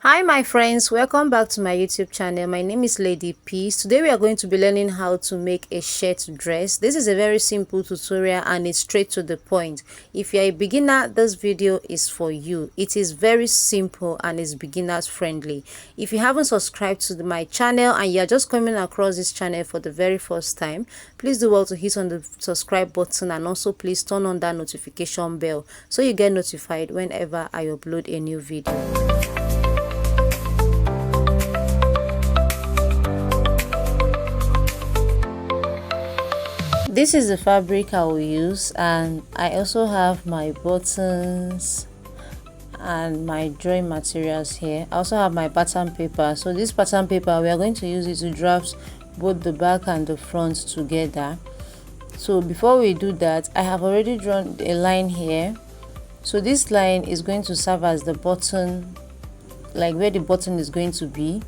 Hi my friends, welcome back to my YouTube channel. My name is Lady Peace. Today we are going to be learning how to make a shirt dress. This is a very simple tutorial and it's straight to the point. If you're a beginner, this video is for you. It is very simple and is beginners friendly. If you haven't subscribed to my channel and you're just coming across this channel for the very first time, please do well to hit on the subscribe button and also please turn on that notification bell so you get notified whenever I upload a new video. This is the fabric I will use, and I also have my buttons and my drawing materials here. I also have my pattern paper. So this pattern paper, we are going to use it to draft both the back and the front together. So before we do that, I have already drawn a line here. So this line is going to serve as the button, like where the button is going to be,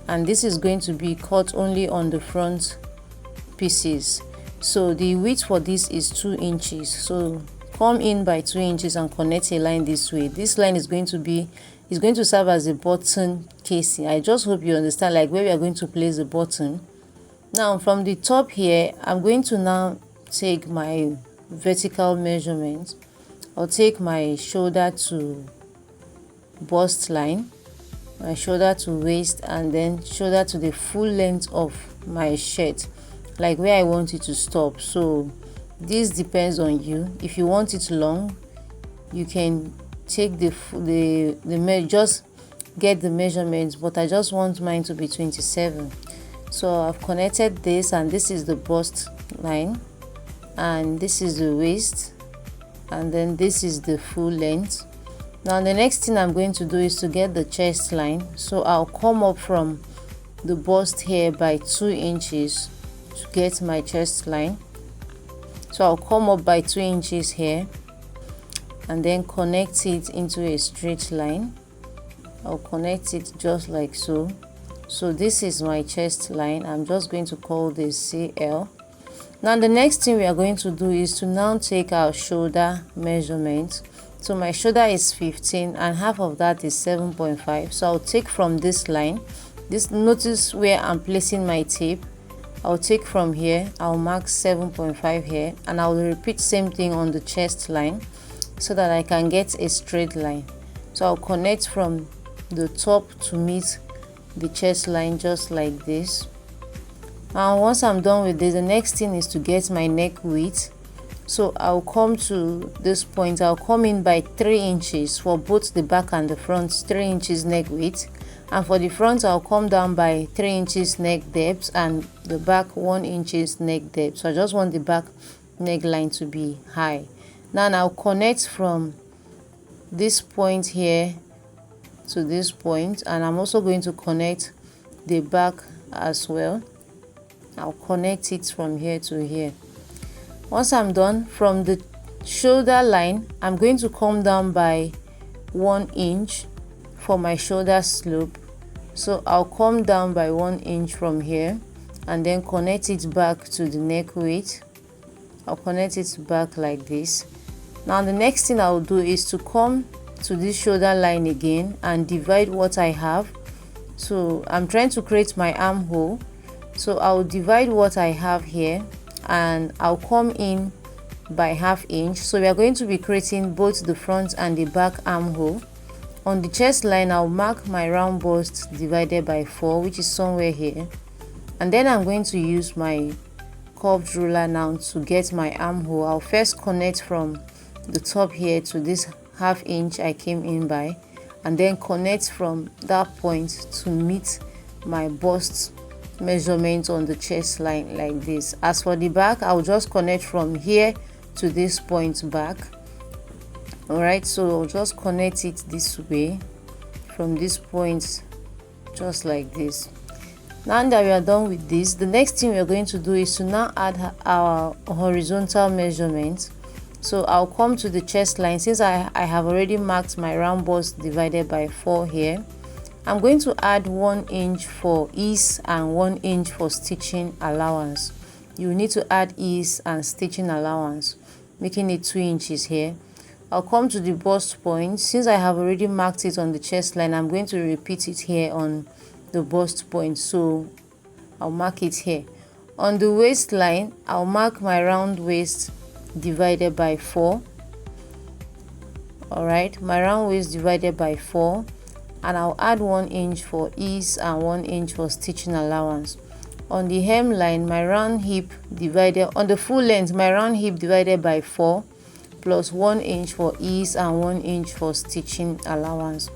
and this is going to be cut only on the front pieces. So the width for this is 2 inches. So come in by 2 inches and connect a line this way. This line is going to serve as a button casing. I just hope you understand, like where we are going to place the button. Now from the top here, I'm going to now take my vertical measurement. I'll take my shoulder to bust line, my shoulder to waist, and then shoulder to the full length of my shirt, like where I want it to stop. So this depends on you. If you want it long, you can take just get the measurements, but I just want mine to be 27. So I've connected this, and this is the bust line, and this is the waist, and then this is the full length. Now the next thing I'm going to do is to get the chest line. So I'll come up from the bust here by 2 inches to get my chest line. So I'll come up by 2 inches here and then connect it into a straight line. I'll connect it just like so. So this is my chest line. I'm just going to call this CL. Now the next thing we are going to do is to now take our shoulder measurement. So my shoulder is 15 and half of that is 7.5. So I'll take from this line. Notice where I'm placing my tape. I'll take from here, I'll mark 7.5 here, and I'll repeat same thing on the chest line so that I can get a straight line. So I'll connect from the top to meet the chest line just like this. Now once I'm done with this, the next thing is to get my neck width. So I'll come to this point, I'll come in by 3 inches for both the back and the front, 3 inches neck width. And for the front, I'll come down by 3 inches neck depth and the back 1 inches neck depth. So I just want the back neckline to be high. Now I'll connect from this point here to this point, and I'm also going to connect the back as well. I'll connect it from here to here. Once I'm done, from the shoulder line, I'm going to come down by 1 inch for my shoulder slope. So I'll come down by 1 inch from here and then connect it back to the neck width. I'll connect it back like this. Now the next thing I'll do is to come to this shoulder line again and divide what I have. So I'm trying to create my armhole, so I'll divide what I have here and I'll come in by ½ inch. So we are going to be creating both the front and the back armhole. On the chest line, I'll mark my round bust divided by 4, which is somewhere here, and then I'm going to use my curved ruler now to get my armhole. I'll first connect from the top here to this ½ inch I came in by, and then connect from that point to meet my bust measurement on the chest line like this. As for the back, I'll just connect from here to this point back. Alright, so I'll just connect it this way from this point just like this. Now that we are done with this, the next thing we are going to do is to now add our horizontal measurement. So I'll come to the chest line. Since I have already marked my round bust divided by 4 here, I'm going to add 1 inch for ease and 1 inch for stitching allowance. You need to add ease and stitching allowance, making it 2 inches here. I'll come to the bust point. Since I have already marked it on the chest line, I'm going to repeat it here on the bust point, so I'll mark it here. On the waistline, I'll mark my round waist divided by 4. Alright, my round waist divided by 4, and I'll add 1 inch for ease and 1 inch for stitching allowance. On the hemline, my round hip divided, on the full length, my round hip divided by 4 plus 1 inch for ease and 1 inch for stitching allowance.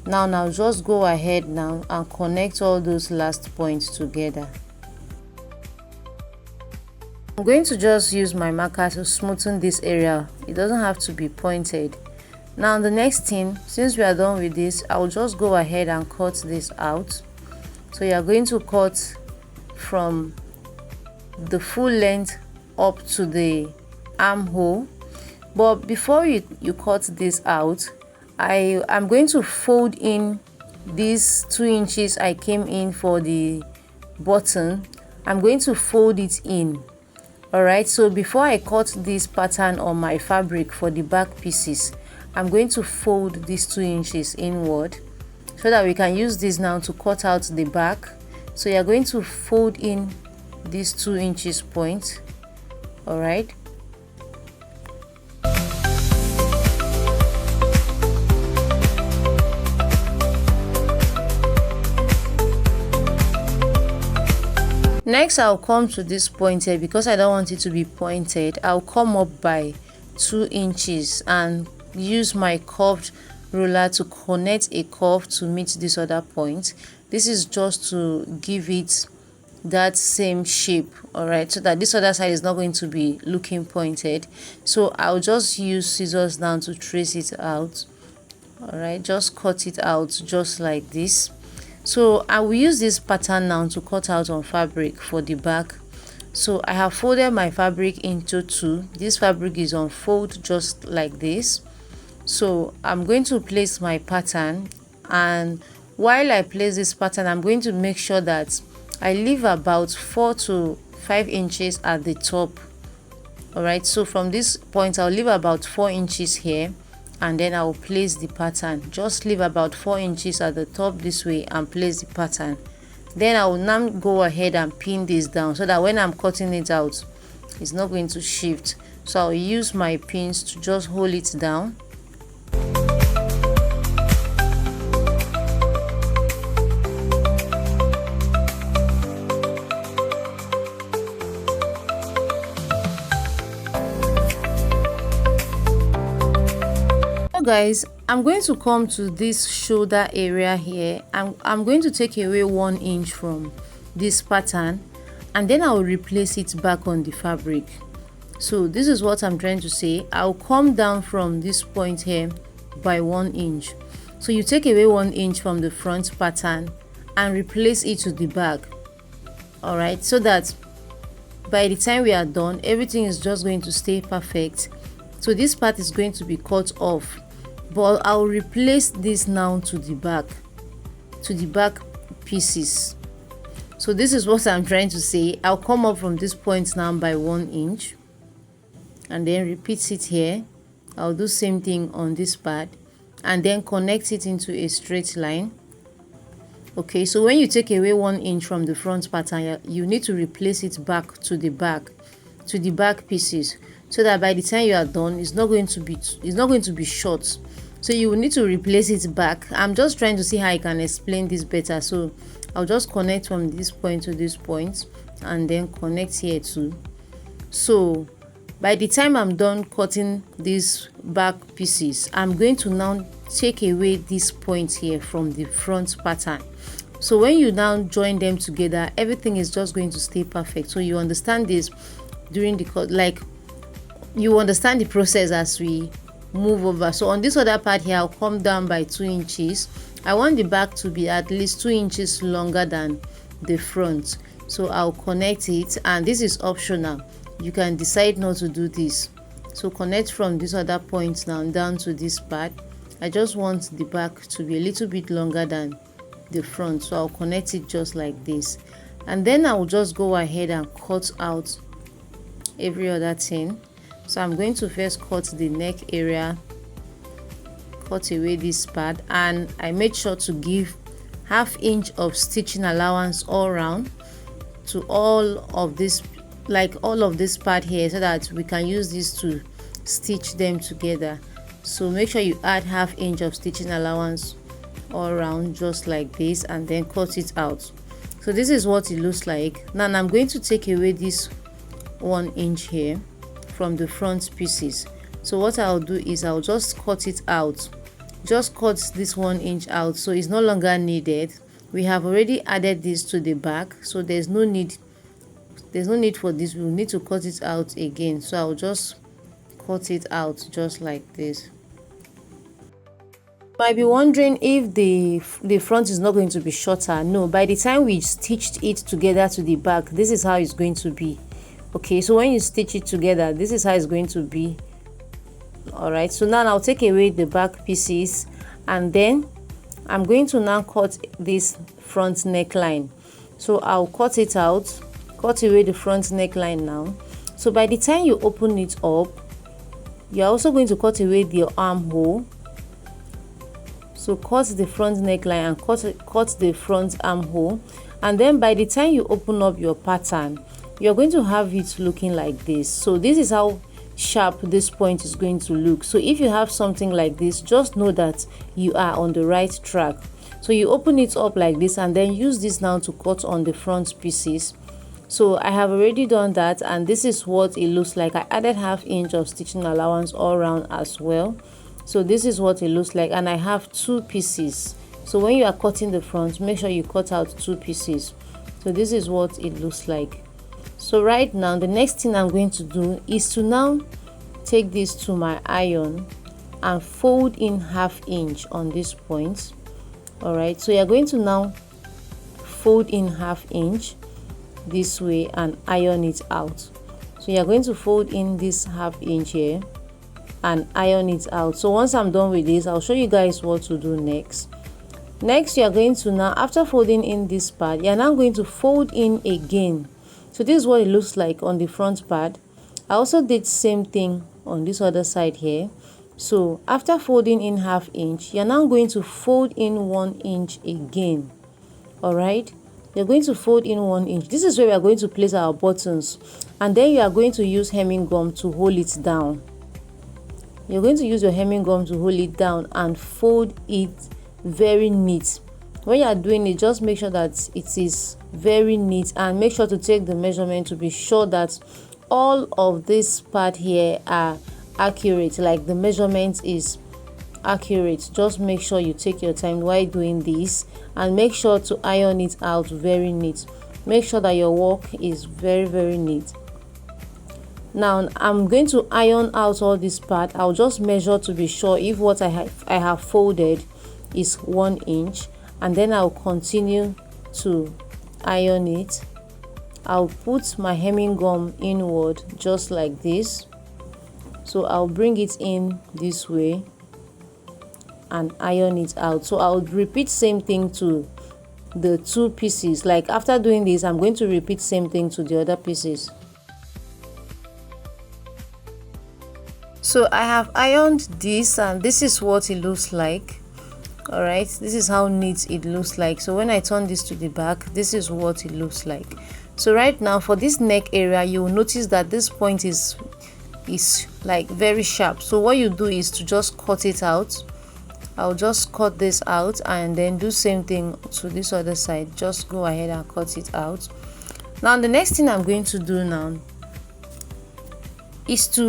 Now just go ahead now and connect all those last points together. I'm going to just use my marker to smoothen this area. It doesn't have to be pointed. Now the next thing, since we are done with this, I'll just go ahead and cut this out. So you are going to cut from the full length up to the armhole, but before you cut this out, I'm going to fold in these 2 inches I came in for the button. I'm going to fold it in. Alright, so before I cut this pattern on my fabric for the back pieces, I'm going to fold these 2 inches inward so that we can use this now to cut out the back. So you're going to fold in these 2 inches point. Alright, next I'll come to this point here. Because I don't want it to be pointed, I'll come up by 2 inches and use my curved ruler to connect a curve to meet this other point. This is just to give it that same shape, alright, so that this other side is not going to be looking pointed. So I'll just use scissors now to trace it out. Alright, just cut it out just like this. So I will use this pattern now to cut out on fabric for the back. So I have folded my fabric into 2. This fabric is on fold just like this. So I'm going to place my pattern, and while I place this pattern, I'm going to make sure that I leave about 4 to 5 inches at the top. Alright, so from this point I'll leave about 4 inches here, and then I'll place the pattern. Just leave about 4 inches at the top this way and place the pattern. Then I will now go ahead and pin this down so that when I'm cutting it out, it's not going to shift. So I'll use my pins to just hold it down. Guys, I'm going to come to this shoulder area here. I'm going to take away 1 inch from this pattern, and then I'll replace it back on the fabric. So this is what I'm trying to say. I'll come down from this point here by 1 inch. So you take away 1 inch from the front pattern and replace it to the back. Alright, so that by the time we are done, everything is just going to stay perfect. So this part is going to be cut off, but I'll replace this now to the back pieces. So this is what I'm trying to say. I'll come up from this point now by 1 inch and then repeat it here. I'll do same thing on this part and then connect it into a straight line. Okay, so when you take away 1 inch from the front pattern, you need to replace it back to the back pieces, so that by the time you are done, it's not going to be short. So you will need to replace it back. I'm just trying to see how I can explain this better. So I'll just connect from this point to this point and then connect here too. So by the time I'm done cutting these back pieces, I'm going to now take away this point here from the front pattern. So when you now join them together, everything is just going to stay perfect. So you understand this during the cut, like you understand the process as we move over. So on this other part here, I'll come down by 2 inches. I want the back to be at least 2 inches longer than the front. So I'll connect it, and this is optional. You can decide not to do this. So connect from this other point now down to this part. I just want the back to be a little bit longer than the front, so I'll connect it just like this, and then I'll just go ahead and cut out every other thing. So I'm going to first cut the neck area cut away this part, and I made sure to give ½ inch of stitching allowance all around to all of this, like all of this part here, so that we can use this to stitch them together. So make sure you add ½ inch of stitching allowance all around, just like this, and then cut it out. So this is what it looks like. Now I'm going to take away this 1 inch here from the front pieces. So what I'll do is I'll just cut it out, just cut this 1 inch out, so it's no longer needed. We have already added this to the back, so there's no need for this. We'll need to cut it out again. So I'll just cut it out just like this. You might be wondering if the front is not going to be shorter. No, by the time we stitched it together to the back, this is how it's going to be. Okay, so when you stitch it together, this is how it's going to be. All right, so now I'll take away the back pieces, and then I'm going to now cut this front neckline. So I'll cut it out, cut away the front neckline now. So by the time you open it up, you're also going to cut away the armhole. So cut the front neckline and cut the front armhole, and then by the time you open up your pattern, you're going to have it looking like this. So this is how sharp this point is going to look. So if you have something like this, just know that you are on the right track. So you open it up like this, and then use this now to cut on the front pieces. So I have already done that, and this is what it looks like. I added ½ inch of stitching allowance all around as well. So this is what it looks like, and I have 2 pieces. So when you are cutting the front, make sure you cut out 2 pieces. So this is what it looks like. So right now, the next thing I'm going to do is to now take this to my iron and fold in ½ inch on this point. All right, so you're going to now fold in ½ inch this way and iron it out. So you're going to fold in this ½ inch here and iron it out. So once I'm done with this, I'll show you guys what to do next. Next, you're going to now, after folding in this part, you're now going to fold in again. So this is what it looks like on the front part. I also did the same thing on this other side here. So after folding in ½ inch, you're now going to fold in 1 inch again. All right, you're going to fold in 1 inch. This is where we are going to place our buttons, and then you are going to use hemming gum to hold it down. You're going to use your hemming gum to hold it down and fold it very neat. When you are doing it, just make sure that it is very neat, and make sure to take the measurement to be sure that all of this part here are accurate, like the measurement is accurate. Just make sure you take your time while doing this, and make sure to iron it out very neat. Make sure that your work is very neat. Now I'm going to iron out all this part. I'll just measure to be sure if what I have folded is 1 inch, and then I'll continue to iron it. I'll put my hemming gum inward just like this. So I'll bring it in this way and iron it out. So I'll repeat same thing to the 2 pieces. Like after doing this, I'm going to repeat same thing to the other pieces. So I have ironed this, and this is what it looks like. All right, this is how neat it looks like. So when I turn this to the back, this is what it looks like. So right now for this neck area, you will notice that this point is like very sharp. So what you do is to just cut it out. I'll just cut this out, and then do same thing to this other side. Just go ahead and cut it out. Now the next thing I'm going to do now is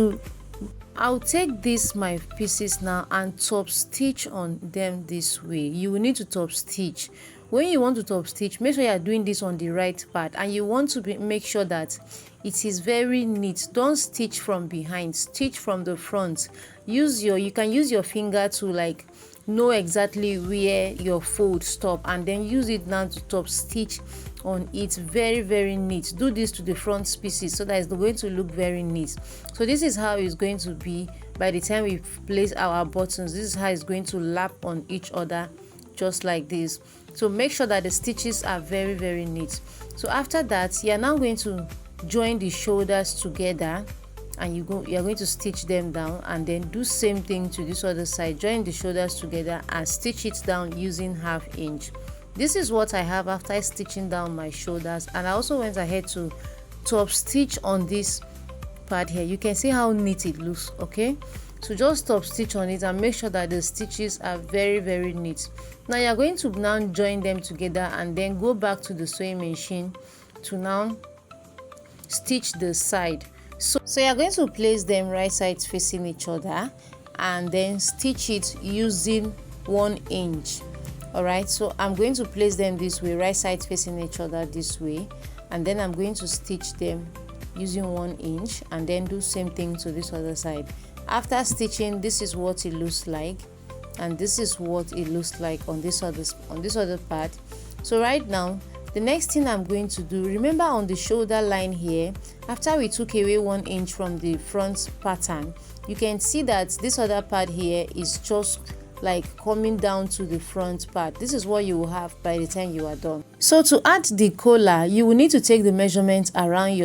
I'll take these my pieces now and top stitch on them this way. You will need to top stitch. When you want to top stitch, make sure you are doing this on the right part, and you want to make sure that it is very neat. Don't stitch from behind, stitch from the front. You can use your finger to like know exactly where your fold stop, and then use it now to top stitch on it. Very neat. Do this to the front pieces so that it's going to look very neat. So this is how it's going to be by the time we place our buttons. This is how it's going to lap on each other, just like this. So make sure that the stitches are very neat. So after that, you're now going to join the shoulders together and you're going to stitch them down, and then do same thing to this other side. Join the shoulders together and stitch it down using 1/2 inch. This is what I have after stitching down my shoulders. And I also went ahead to top stitch on this part here. You can see how neat it looks. Okay, so just top stitch on it and make sure that the stitches are very neat. Now you're going to now join them together and then go back to the sewing machine to now stitch the side. So you're going to place them right sides facing each other and then stitch it using 1 inch. All right, so I'm going to place them this way, right sides facing each other this way, and then I'm going to stitch them using 1 inch and then do same thing to this other side. After stitching, this is what it looks like, and this is what it looks like on this other part. So right now, the next thing I'm going to do, remember on the shoulder line here, after we took away 1 inch from the front pattern, you can see that this other part here is just like coming down to the front part. This is what you will have by the time you are done. So to add the collar, you will need to take the measurement around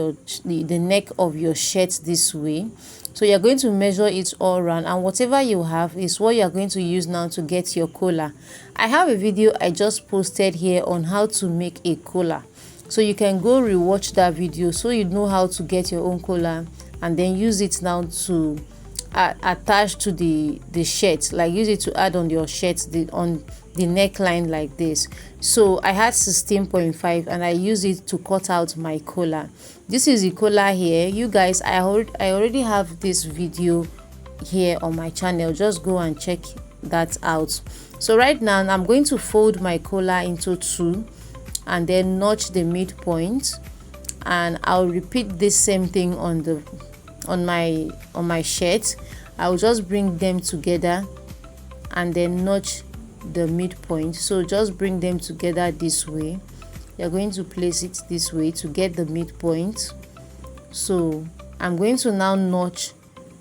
the neck of your shirt this way. So you're going to measure it all around, and whatever you have is what you're going to use now to get your collar. I have a video I just posted here on how to make a collar, so you can go rewatch that video so you know how to get your own collar and then use it now to attach to the shirt, like use it to add on your shirt on the neckline like this. So I had 16.5 and I use it to cut out my collar. This is the collar here. You guys, I already have this video here on my channel. Just go and check that out. So right now I'm going to fold my collar into 2 and then notch the midpoint, and I'll repeat this same thing on my shirt. I will just bring them together and then notch the midpoint. So just bring them together this way. You're going to place it this way to get the midpoint. So I'm going to now notch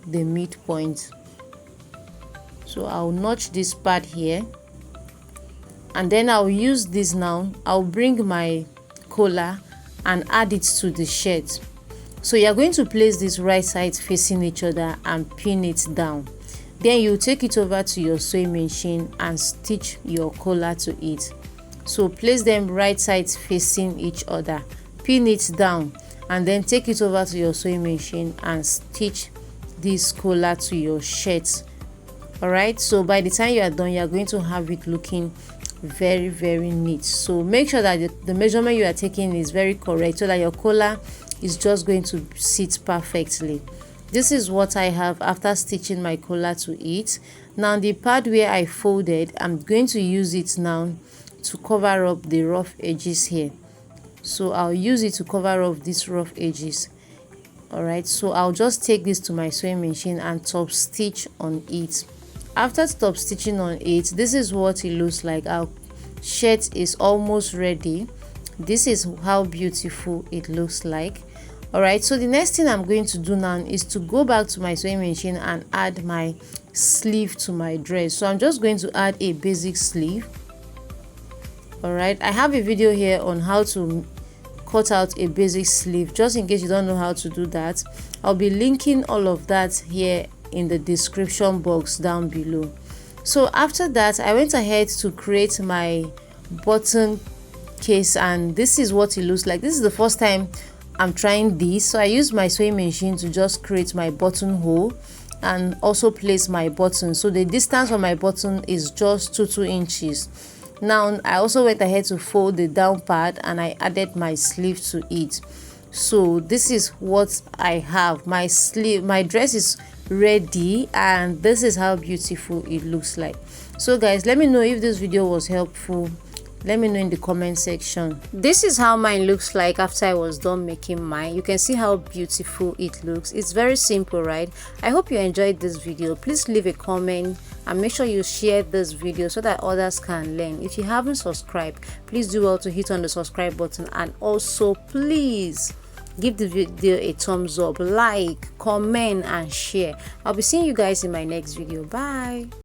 the midpoint. So I'll notch this part here, and then I'll use this now. I'll bring my collar and add it to the shirt. So you're going to place this right sides facing each other and pin it down. Then you take it over to your sewing machine and stitch your collar to it. So place them right sides facing each other, pin it down, and then take it over to your sewing machine and stitch this collar to your shirt. All right, so by the time you are done, you are going to have it looking very neat. So make sure that the measurement you are taking is very correct so that your collar is just going to sit perfectly. This is what I have after stitching my collar to it. Now the part where I folded, I'm going to use it now to cover up the rough edges here. So I'll use it to cover up these rough edges. All right, so I'll just take this to my sewing machine and top stitch on it. After top stitching on it, this is what it looks like. Our shirt is almost ready. This is how beautiful it looks like. All right, so the next thing I'm going to do now is to go back to my sewing machine and add my sleeve to my dress. So I'm just going to add a basic sleeve. All right, I have a video here on how to cut out a basic sleeve, just in case you don't know how to do that. I'll be linking all of that here in the description box down below. So after that, I went ahead to create my button case, and this is what it looks like. This is the first time I'm trying this, so I used my sewing machine to just create my buttonhole and also place my button. So the distance on my button is just 2 inches. Now I also went ahead to fold the down part and I added my sleeve to it. So this is what I have. My sleeve, my dress is ready, and this is how beautiful it looks like. So guys, let me know if this video was helpful. Let me know in the comment section. This is how mine looks like after I was done making mine. You can see how beautiful it looks. It's very simple, right? I hope you enjoyed this video. Please leave a comment and make sure you share this video so that others can learn. If you haven't subscribed, please do well to hit on the subscribe button, and also please give the video a thumbs up, like, comment and share. I'll be seeing you guys in my next video. Bye.